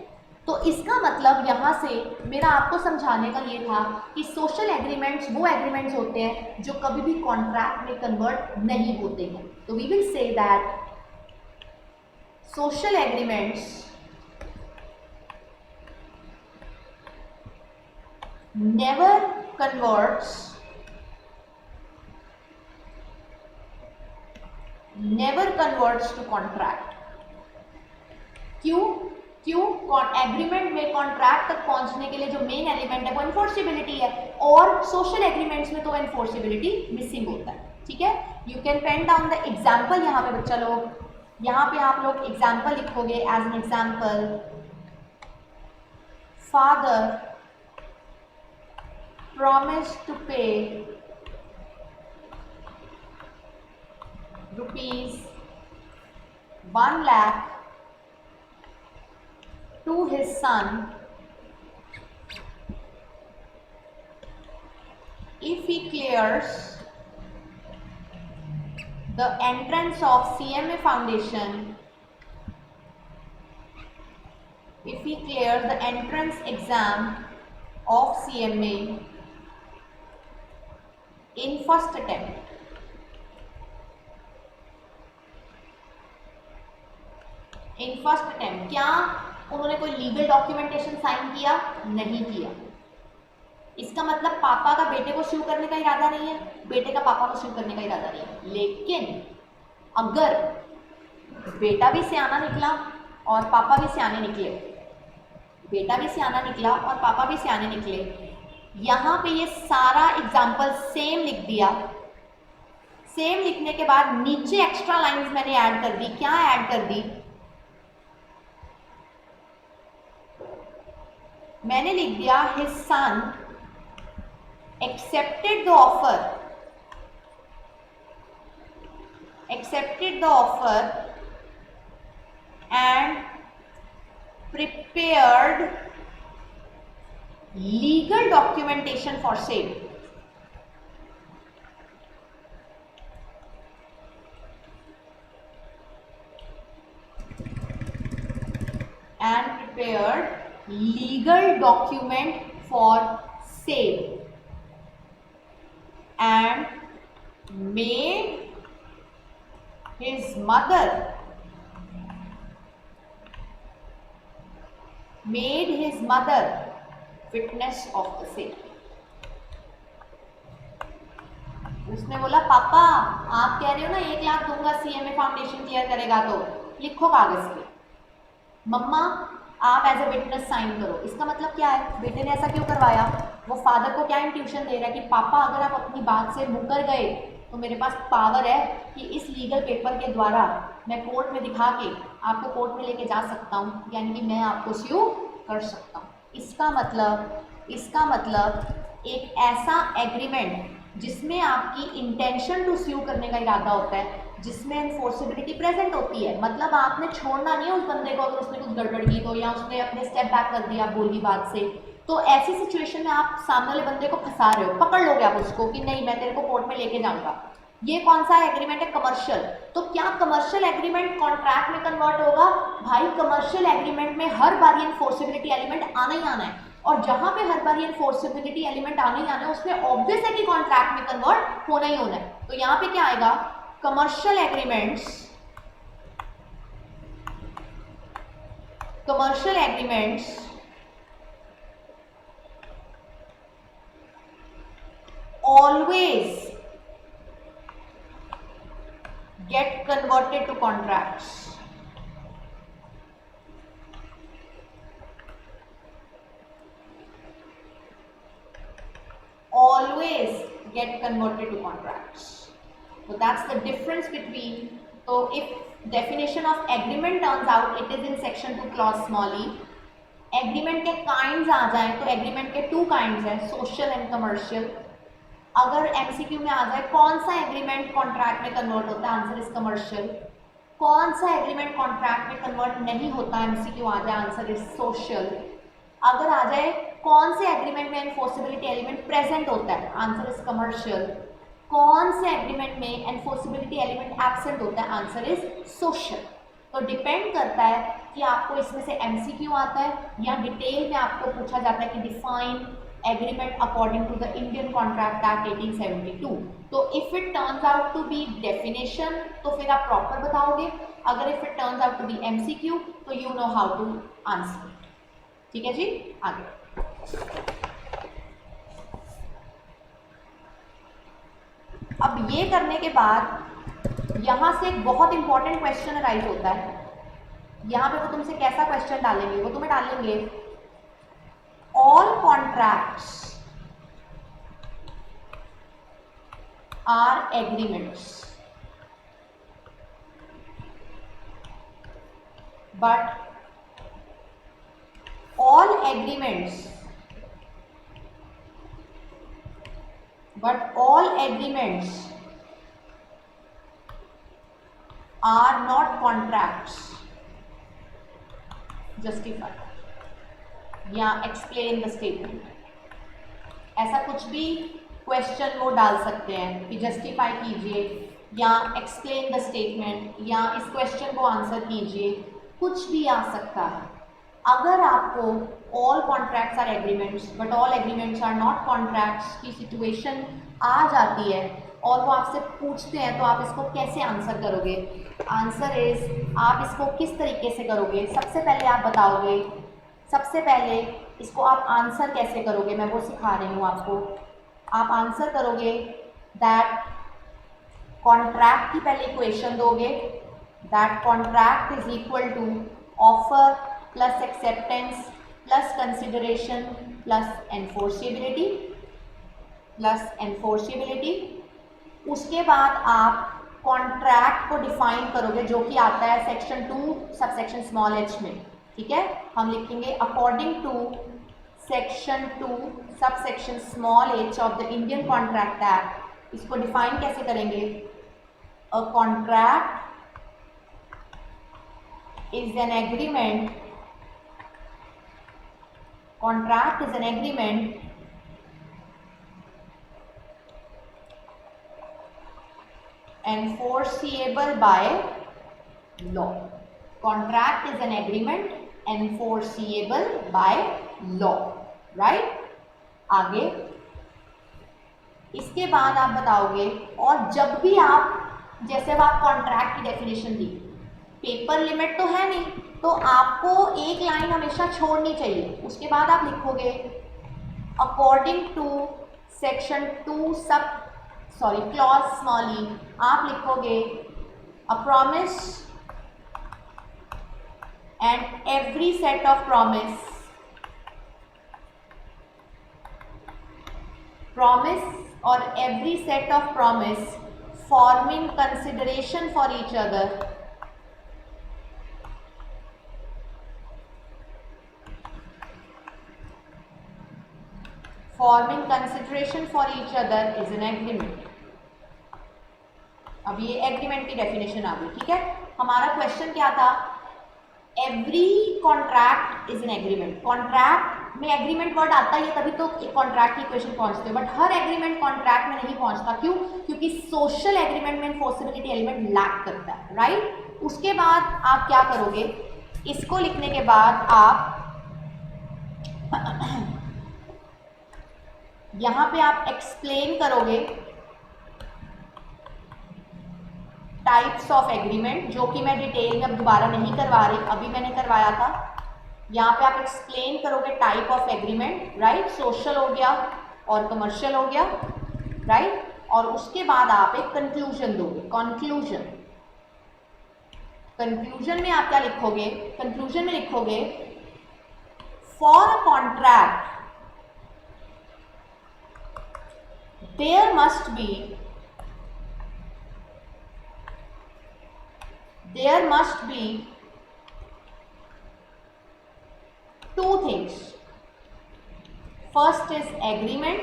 तो इसका मतलब यहाँ से मेरा आपको समझाने का ये था कि सोशल एग्रीमेंट्स वो एग्रीमेंट्स होते हैं जो कभी भी कॉन्ट्रैक्ट में कन्वर्ट नहीं होते हैं। तो we will say that social agreements never converts to contract. क्यों? एग्रीमेंट में कॉन्ट्रैक्ट तक पहुंचने के लिए जो मेन एलिमेंट है वो एनफोर्सेबिलिटी है, और सोशल एग्रीमेंट्स में तो एनफोर्सेबिलिटी मिसिंग होता है। ठीक है, you can pen down the example. यहाँ पे बच्चा लोग, यहाँ पे आप लोग एग्जाम्पल लिखोगे। As an example, father promised to pay rupees 1 lakh to his son if he clears the entrance of CMA Foundation, if he clears the entrance exam of CMA in first attempt। In first attempt. क्या उन्होंने कोई legal documentation sign किया? नहीं किया। इसका मतलब पापा का बेटे को स्यू करने का इरादा नहीं है, बेटे का पापा को स्यू करने का इरादा नहीं है। लेकिन अगर बेटा भी सियाना निकला और पापा भी सियाने निकले, बेटा भी सियाना निकला और पापा भी सियाने निकले, यहाँ पे ये सारा एग्जाम्पल सेम लिख दिया। सेम लिखने के बाद नीचे एक्स्ट्रा लाइंस मैंने ऐड कर दी। क्या ऐड कर दी? मैंने लिख दिया his son accepted the offer and prepared legal documentation for sale। and prepared legal document for sale and made his mother witness of the sale। उसने बोला पापा आप कह रहे हो ना 1 लाख दूंगा CMA फाउंडेशन क्लियर करेगा, तो लिखो कागज पे, मम्मा आप एज ए विटनेस साइन करो। इसका मतलब क्या है? बेटे ने ऐसा क्यों करवाया? वो फादर को क्या इंट्यूशन दे रहा है कि पापा अगर आप अपनी बात से मुकर गए तो मेरे पास पावर है कि इस लीगल पेपर के द्वारा मैं कोर्ट में दिखा के आपको कोर्ट में लेके जा सकता हूँ, यानी कि मैं आपको स्यू कर सकता हूँ। इसका मतलब एक ऐसा एग्रीमेंट जिसमें आपकी इंटेंशन टू स्यू करने का इरादा होता है, जिसमें एनफोर्सेबिलिटी प्रेजेंट होती है। मतलब आपने छोड़ना नहीं है उस बंदे को अगर उसने कुछ गड़बड़ की तो, या उसने अपने स्टेप बैक कर दिया बोली बात से, तो ऐसी सिचुएशन में आप सामने वाले बंदे को फंसा रहे हो, पकड़ लोगे आप उसको कि नहीं मैं तेरे को कोर्ट में लेके जाऊंगा। ये कौन सा एग्रीमेंट है? कमर्शियल। तो क्या कमर्शियल एग्रीमेंट कॉन्ट्रैक्ट में कन्वर्ट होगा? भाई कमर्शियल एग्रीमेंट में हर बार एनफोर्सेबिलिटी एलिमेंट आना ही आना है, और जहां पे हर बार एनफोर्सेबिलिटी एलिमेंट आना ही आना है उसमें ऑब्वियस है कि कॉन्ट्रैक्ट में कन्वर्ट होना ही होना है। तो यहाँ पे क्या आएगा? Commercial agreements always get converted to contracts। Always get converted to contracts। So that's the difference between, so if definition of agreement turns out it is in section 2 clause small e, agreement के kinds आ जाए तो agreement के 2 kinds हैं, social and commercial. अगर MCQ में आ जाए कौन सा एग्रीमेंट कॉन्ट्रैक्ट में कन्वर्ट होता है, आंसर इज कमर्शियल। कौन सा एग्रीमेंट कॉन्ट्रैक्ट में कन्वर्ट नहीं होता, एमसीक्यू आ जाए, आंसर इज सोशल। अगर आ जाए कौन से एग्रीमेंट में एनफोर्सिबिलिटी एलिमेंट प्रेजेंट होता है, आंसर इज कमर्शियल। कौन से एग्रीमेंट में एनफोर्सिबिलिटी एलिमेंट एब्सेंट होता है, आंसर इज सोशल। तो डिपेंड करता है कि आपको इसमें से एमसीक्यू आता है या डिटेल में आपको पूछा जाता है कि define agreement according to the Indian contract act 1872। तो if it turns out to be definition तो फिर आप प्रॉपर बताओगे, अगर if it turns out to be MCQ तो you know how to answer. ठीक है जी, आगे। अब ये करने के बाद यहां से एक बहुत इंपॉर्टेंट क्वेश्चन अराइज होता है। यहां पे वो तुमसे कैसा क्वेश्चन डालेंगे, वो तुम्हें डालेंगे all contracts are agreements, but all agreements are not contracts. Justify या एक्सप्लेन द स्टेटमेंट, ऐसा कुछ भी क्वेश्चन वो डाल सकते हैं कि जस्टिफाई कीजिए या एक्सप्लेन द स्टेटमेंट या इस क्वेश्चन को आंसर कीजिए, कुछ भी आ सकता है। अगर आपको all contracts are agreements but all agreements are not contracts की सिचुएशन आ जाती है और वो आपसे पूछते हैं तो आप इसको कैसे आंसर करोगे, आंसर इज आप इसको किस तरीके से करोगे। सबसे पहले आप बताओगे, सबसे पहले इसको आप आंसर कैसे करोगे, मैं वो सिखा रही हूँ आपको। आप आंसर करोगे दैट कॉन्ट्रैक्ट की पहले इक्वेशन दोगे, that contract is equal to offer plus acceptance plus consideration plus enforceability. उसके बाद आप कॉन्ट्रैक्ट को डिफाइन करोगे जो कि आता है सेक्शन 2 सबसेक्शन स्मॉल h में। ठीक है, हम लिखेंगे according to section 2 subsection small h of the Indian contract act. इसको डिफाइन कैसे करेंगे, a contract is an agreement, contract is an agreement enforceable by law. Contract is an agreement enforceable by law, right? आगे इसके बाद आप बताओगे, और जब भी आप जैसे अब आप कॉन्ट्रैक्ट की डेफिनेशन दी, पेपर लिमिट तो है नहीं तो आपको एक लाइन हमेशा छोड़नी चाहिए। उसके बाद आप लिखोगे according to section 2 clause small e, आप लिखोगे a promise and every set of promise और every set of promise forming consideration for each other is an agreement. अब ये एग्रीमेंट की डेफिनेशन आ गई। ठीक है, हमारा क्वेश्चन क्या था, every contract is an agreement. Contract में एग्रीमेंट वर्ड आता है तभी तो कॉन्ट्रैक्ट की इक्वेशन पहुंचते हो, बट हर एग्रीमेंट कॉन्ट्रैक्ट में नहीं पहुंचता। क्यों? क्योंकि सोशल एग्रीमेंट में एनफोर्सिबिलिटी एलिमेंट लैक करता है, राइट। उसके बाद आप क्या करोगे, इसको लिखने के बाद आप यहां पे आप एक्सप्लेन करोगे टाइप्स ऑफ एग्रीमेंट, जो कि मैं डिटेल में अब दोबारा नहीं करवा रही, अभी मैंने करवाया था। यहाँ पे आप एक्सप्लेन करोगे type of agreement, right. Social हो गया और कमर्शियल हो गया, राइट। और उसके बाद आप एक कंक्लूजन दोगे, कंक्लूजन में आप क्या लिखोगे, कंक्लूजन में लिखोगे for a contract there must be two things. First is agreement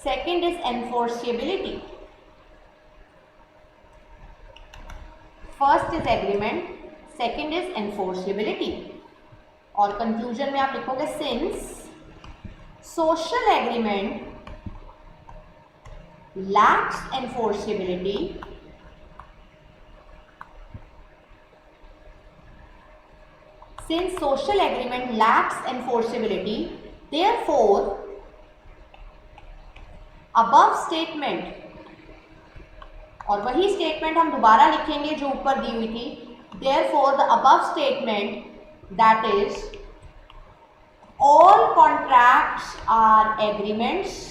second is enforceability. First is agreement, second is enforceability. और कंक्लूजन में आप लिखोगे since social agreement lacks enforceability, since social agreement lacks enforceability, therefore above statement, और वही statement हम दोबारा लिखेंगे जो ऊपर दी हुई थी, therefore the above statement, that is all contracts are agreements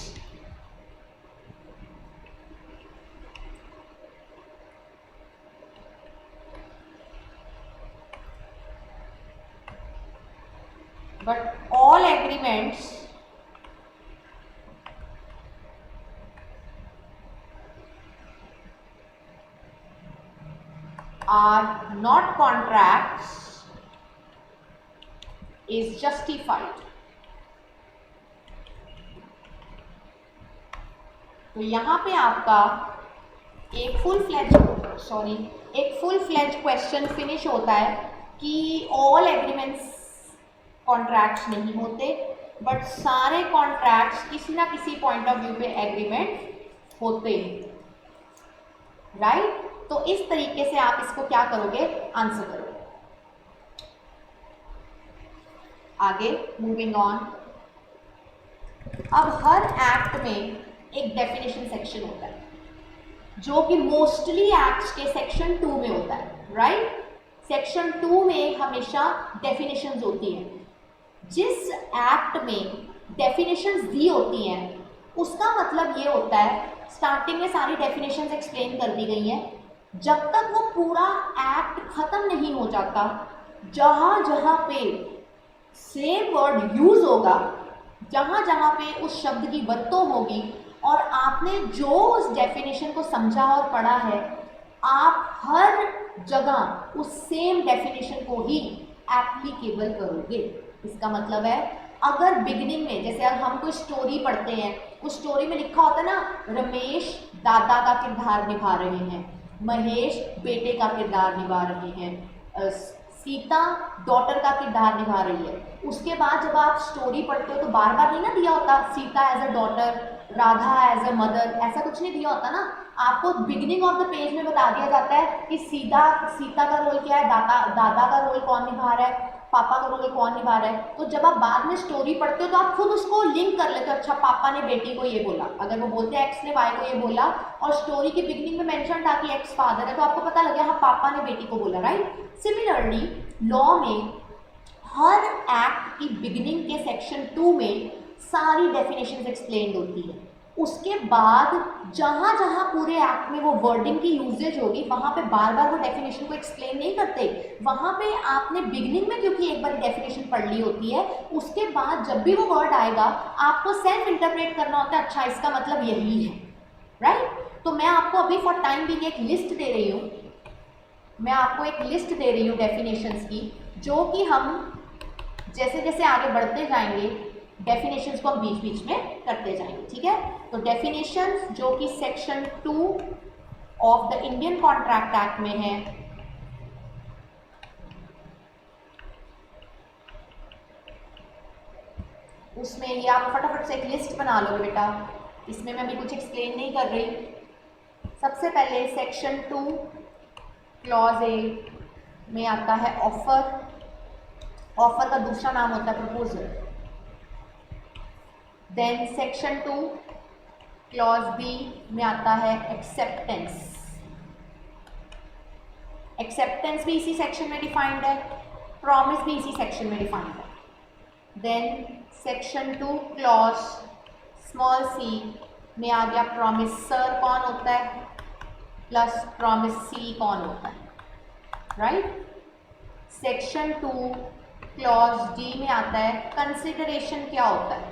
but all agreements are not contracts is justified. तो यहाँ पे आपका एक फुल फ्लेज क्वेश्चन फिनिश होता है कि ऑल एग्रीमेंट्स कॉन्ट्रैक्ट्स नहीं होते, बट सारे कॉन्ट्रैक्ट्स किसी ना किसी पॉइंट ऑफ व्यू पे एग्रीमेंट होते हैं, राइट? तो इस तरीके से आप इसको क्या करोगे, आंसर करोगे. आगे मूविंग ऑन. अब हर एक्ट में एक डेफिनेशन सेक्शन होता है जो कि मोस्टली एक्ट्स के सेक्शन 2 में होता है, राइट? सेक्शन 2 में हमेशा डेफिनेशंस होती हैं. जिस एक्ट में डेफिनेशंस दी होती हैं उसका मतलब ये होता है, स्टार्टिंग में सारी डेफिनेशंस एक्सप्लेन कर दी गई हैं, जब तक वो पूरा एक्ट खत्म नहीं हो जाता, जहाँ जहाँ पे सेम वर्ड यूज होगा, जहाँ जहाँ पे उस शब्द की वत्तों होगी और आपने जो उस डेफिनेशन को समझा और पढ़ा है, आप हर जगह उस सेम डेफिनेशन को ही एप्लीकेबल करोगे. इसका मतलब है अगर बिगिनिंग में, जैसे अगर हम कोई स्टोरी पढ़ते हैं, उस स्टोरी में लिखा होता है ना, रमेश दादा का किरदार निभा रहे हैं, महेश बेटे का किरदार निभा रहे हैं, सीता डॉटर का किरदार निभा रही है. उसके बाद जब आप स्टोरी पढ़ते हो तो बार बार नहीं ना दिया होता Sita as a daughter, Radha as a mother, ऐसा कुछ नहीं दिया होता ना. आपको बिगिनिंग ऑफ द पेज में बता दिया जाता है कि सीता का रोल क्या है, दादा का रोल कौन निभा रहा है, पापा का रोल कौन निभा रहा है. तो जब आप बाद में स्टोरी पढ़ते हो तो आप खुद उसको लिंक कर लेते हो, अच्छा पापा ने बेटी को ये बोला, अगर वो बोलते हैं एक्स ने वाई को ये बोला और स्टोरी की बिगिनिंग में मेंशन था कि एक्स फादर है, तो आपको पता लग गया हाँ पापा ने बेटी को बोला, राइट? सिमिलरली लॉ में हर एक्ट की बिगिनिंग के सेक्शन 2 में सारी डेफिनेशंस एक्सप्लेन्ड होती है. उसके बाद जहाँ जहाँ पूरे एक्ट में वो वर्डिंग की यूजेज होगी, वहाँ पे बार बार वो डेफिनेशन को एक्सप्लेन नहीं करते. वहाँ पे आपने बिगिनिंग में क्योंकि एक बार डेफिनेशन पढ़ ली होती है, उसके बाद जब भी वो वर्ड आएगा आपको सेल्फ इंटरप्रेट करना होता है, अच्छा इसका मतलब यही है, राइट? तो मैं आपको अभी फॉर टाइम बीइंग एक लिस्ट दे रही हूँ, डेफिनेशंस की, जो कि हम जैसे जैसे आगे बढ़ते जाएंगे डेफिनेशंस को हम बीच बीच में करते जाएंगे, ठीक है? तो डेफिनेशंस जो कि section 2 of the Indian contract act में है, उसमें ये आप फटाफट से एक लिस्ट बना लो बेटा. इसमें मैं अभी कुछ एक्सप्लेन नहीं कर रही. सबसे पहले सेक्शन 2 क्लॉज ए में आता है ऑफर. ऑफर का दूसरा नाम होता है proposal. Then section 2 clause B में आता है एक्सेप्टेंस. एक्सेप्टेंस भी इसी सेक्शन में डिफाइंड है, प्रॉमिस भी इसी सेक्शन में डिफाइंड है. Then section 2 clause small C में आ गया प्रॉमिसर कौन होता है प्लस प्रॉमिस सी कौन होता है, राइट? सेक्शन 2 क्लॉज डी में आता है कंसिडरेशन क्या होता है.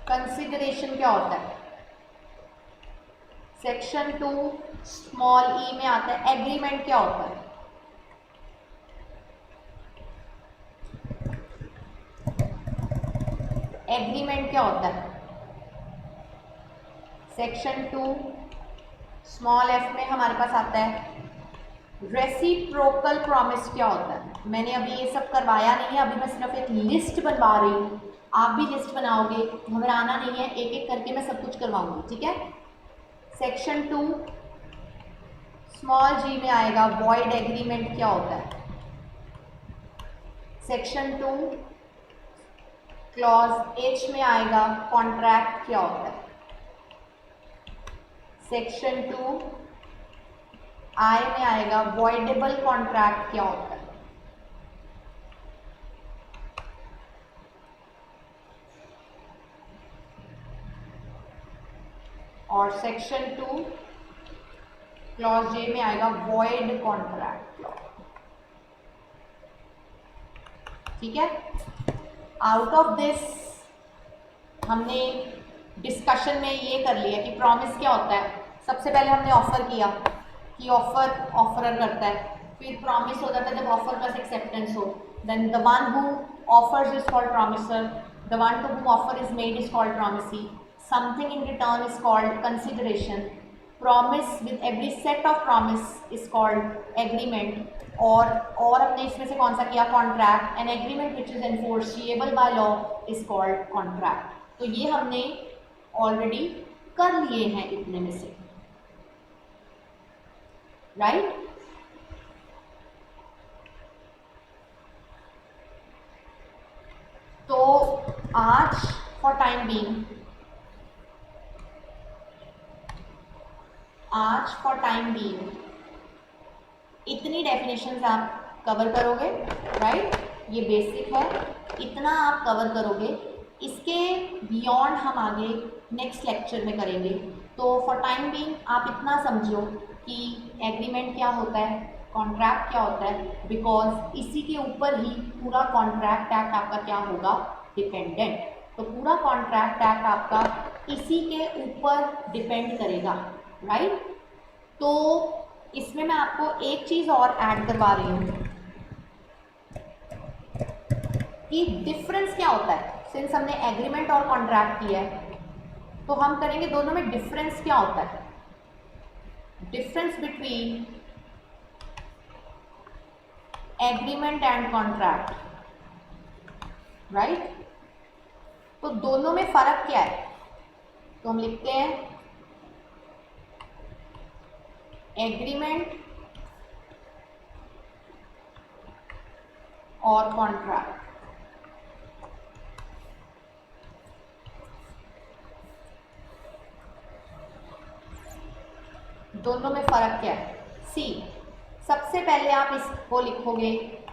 कंसिडरेशन क्या होता है? सेक्शन 2 स्मॉल ई में आता है एग्रीमेंट क्या होता है. एग्रीमेंट क्या होता है? सेक्शन 2 स्मॉल एफ में हमारे पास आता है रेसिप्रोकल प्रॉमिस क्या होता है। मैंने अभी ये सब करवाया नहीं है, अभी मैं सिर्फ एक लिस्ट बनवा रही हूँ, आप भी लिस्ट बनाओगे, घबराना नहीं है, एक एक करके मैं सब कुछ करवाऊंगी, ठीक है। सेक्शन 2 स्मॉल जी में आएगा वॉइड एग्रीमेंट क्या होता है। सेक्शन 2 क्लॉज एच में आएगा कॉन्ट्रैक्ट क्या होता है। सेक्शन 2 आई में आएगा वॉइडेबल कॉन्ट्रैक्ट क्या होता है। और सेक्शन 2 क्लॉज जे में आएगा वॉइड कॉन्ट्रैक्ट क्लॉज, ठीक है। आउट ऑफ दिस हमने डिस्कशन में ये कर लिया कि प्रॉमिस क्या होता है। सबसे पहले हमने ऑफर किया कि ऑफरर करता है, फिर प्रॉमिस हो जाता है जब ऑफर प्लस एक्सेप्टेंस हो, then the one who offers is called promisor, the one to whom offer is made is called promisee, something in return is called consideration, promise with every set of promise is called agreement, और हमने इसमें से कौन सा किया? Contract. An agreement which is enforceable by law is called contract. तो ये हमने ऑलरेडी कर लिए हैं इतने में से, राइट? तो आज फॉर टाइम बीइंग इतनी डेफिनेशंस आप कवर करोगे, राइट? ये बेसिक है, इतना आप कवर करोगे। इसके बियॉन्ड हम आगे नेक्स्ट लेक्चर में करेंगे। तो फॉर टाइम बीइंग आप इतना समझो कि एग्रीमेंट क्या होता है, कॉन्ट्रैक्ट क्या होता है, बिकॉज इसी के ऊपर ही पूरा कॉन्ट्रैक्ट एक्ट आपका क्या होगा? डिपेंडेंट। तो पूरा कॉन्ट्रैक्ट एक्ट आपका इसी के ऊपर डिपेंड करेगा, राइट? तो इसमें मैं आपको एक चीज़ और ऐड करवा रही हूँ कि डिफरेंस क्या होता है। सिंस हमने एग्रीमेंट और कॉन्ट्रैक्ट किया है, तो हम करेंगे दोनों में डिफरेंस क्या होता है। Difference between agreement and contract, right? तो दोनों में फर्क क्या है? तो हम लिखते हैं एग्रीमेंट और कॉन्ट्रैक्ट। दोनों में फर्क क्या है? सी, सबसे पहले आप इसको लिखोगे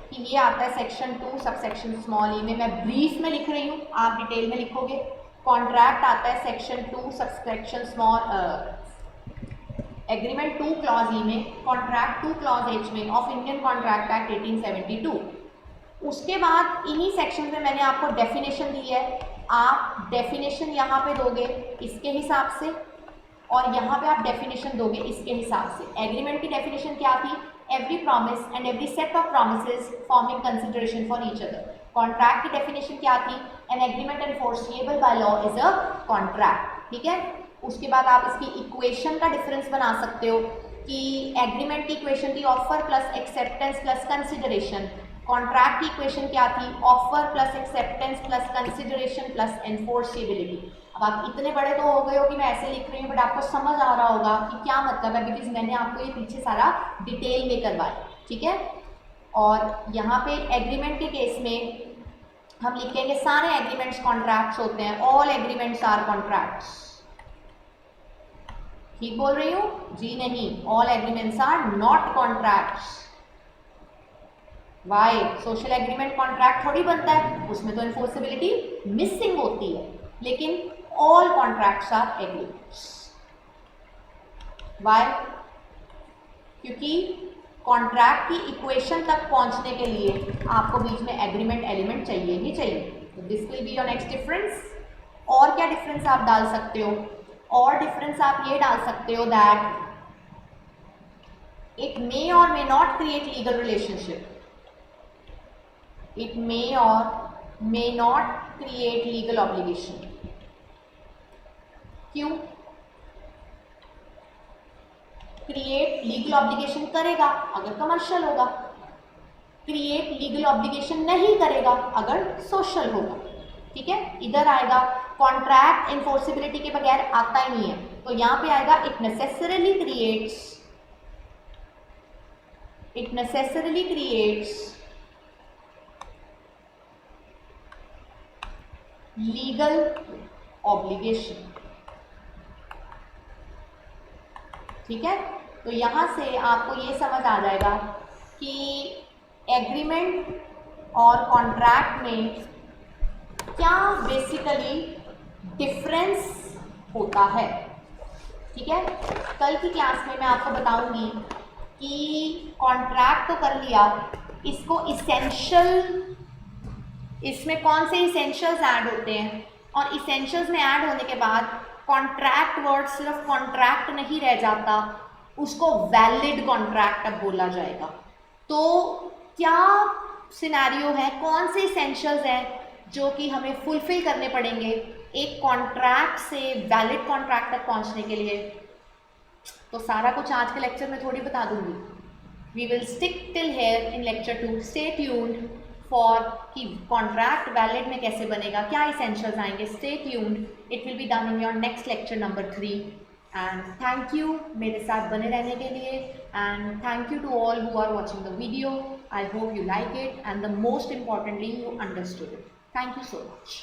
कि ये आता है सेक्शन 2 सब सेक्शन स्मॉल ई में, मैं ब्रीफ में लिख रही हूँ, आप डिटेल में लिखोगे। कॉन्ट्रैक्ट आता है section 2 sub section small agreement 2 clause ई में, कॉन्ट्रैक्ट 2 क्लॉज एच में ऑफ इंडियन कॉन्ट्रैक्ट एक्ट 1872। उसके बाद इन्हीं सेक्शन में मैंने आपको डेफिनेशन दी है, आप डेफिनेशन यहाँ पे दोगे इसके हिसाब से, और यहाँ पे आप डेफिनेशन दोगे इसके हिसाब से। एग्रीमेंट की डेफिनेशन क्या थी? Every promise and every set of promises forming consideration for each other. Contract की डेफिनेशन क्या थी? An agreement enforceable by law is a contract, ठीक है। उसके बाद आप इसकी इक्वेशन का डिफरेंस बना सकते हो कि एग्रीमेंट की इक्वेशन थी offer plus acceptance plus consideration, contract की इक्वेशन क्या थी? Offer plus acceptance plus consideration plus enforceability. अब आप इतने बड़े तो हो गए हो कि मैं ऐसे लिख रही हूँ, बट आपको समझ आ रहा होगा कि क्या मतलब है, बिकॉज मैंने आपको ये पीछे सारा डिटेल में करवाया, ठीक है। और यहाँ पे एग्रीमेंट के केस में हम लिखेंगे सारे एग्रीमेंट्स कॉन्ट्रैक्ट्स होते हैं, ऑल एग्रीमेंट्स आर कॉन्ट्रैक्ट्स। ठीक बोल रही हूँ? जी नहीं, all agreements are not contracts. Why? Social agreement contract थोड़ी बनता है, उसमें तो एनफोर्सेबिलिटी मिसिंग होती है, लेकिन all contracts are agreements. Why? क्योंकि कॉन्ट्रैक्ट की इक्वेशन तक पहुंचने के लिए आपको बीच में एग्रीमेंट एलिमेंट चाहिए ही चाहिए। तो this will be your next difference. और क्या डिफरेंस आप डाल सकते हो? और डिफरेंस आप ये डाल सकते हो दैट इट मे और may not create legal relationship, it may or may not create legal obligation. क्यों? क्रिएट लीगल ऑब्लिगेशन करेगा अगर कमर्शियल होगा, क्रिएट लीगल ऑब्लिगेशन नहीं करेगा अगर सोशल होगा। ठीक है, इधर आएगा कॉन्ट्रैक्ट एनफोर्सिबिलिटी के बगैर आता ही नहीं है, तो यहां पे आएगा it necessarily creates legal obligation. ठीक है, तो यहां से आपको ये समझ आ जाएगा कि एग्रीमेंट और कॉन्ट्रैक्ट में क्या बेसिकली डिफरेंस होता है। ठीक है, कल की क्लास में मैं आपको बताऊंगी कि कॉन्ट्रैक्ट तो कर लिया, इसको इसेंशियल, इसमें कौन से इसेंशियल्स ऐड होते हैं, और इसेंशियल्स में ऐड होने के बाद कॉन्ट्रैक्ट वर्ड सिर्फ कॉन्ट्रैक्ट नहीं रह जाता, उसको वैलिड कॉन्ट्रैक्ट अब बोला जाएगा। तो क्या सिनेरियो है, कौन से इसेंशियल्स हैं जो कि हमें फुलफिल करने पड़ेंगे एक कॉन्ट्रैक्ट से वैलिड कॉन्ट्रैक्ट तक पहुंचने के लिए, तो सारा कुछ आज के लेक्चर में थोड़ी बता दूंगी। We will stick till here in lecture 2। Stay tuned for कि कॉन्ट्रैक्ट वैलिड में कैसे बनेगा, क्या इसेंशियल्स आएंगे। Stay tuned, it will be done in your next lecture number 3। And thank you मेरे साथ बने रहने के लिए, and thank you to all who are watching the video. I hope you like it, and the most importantly you understood it. Thank you so much.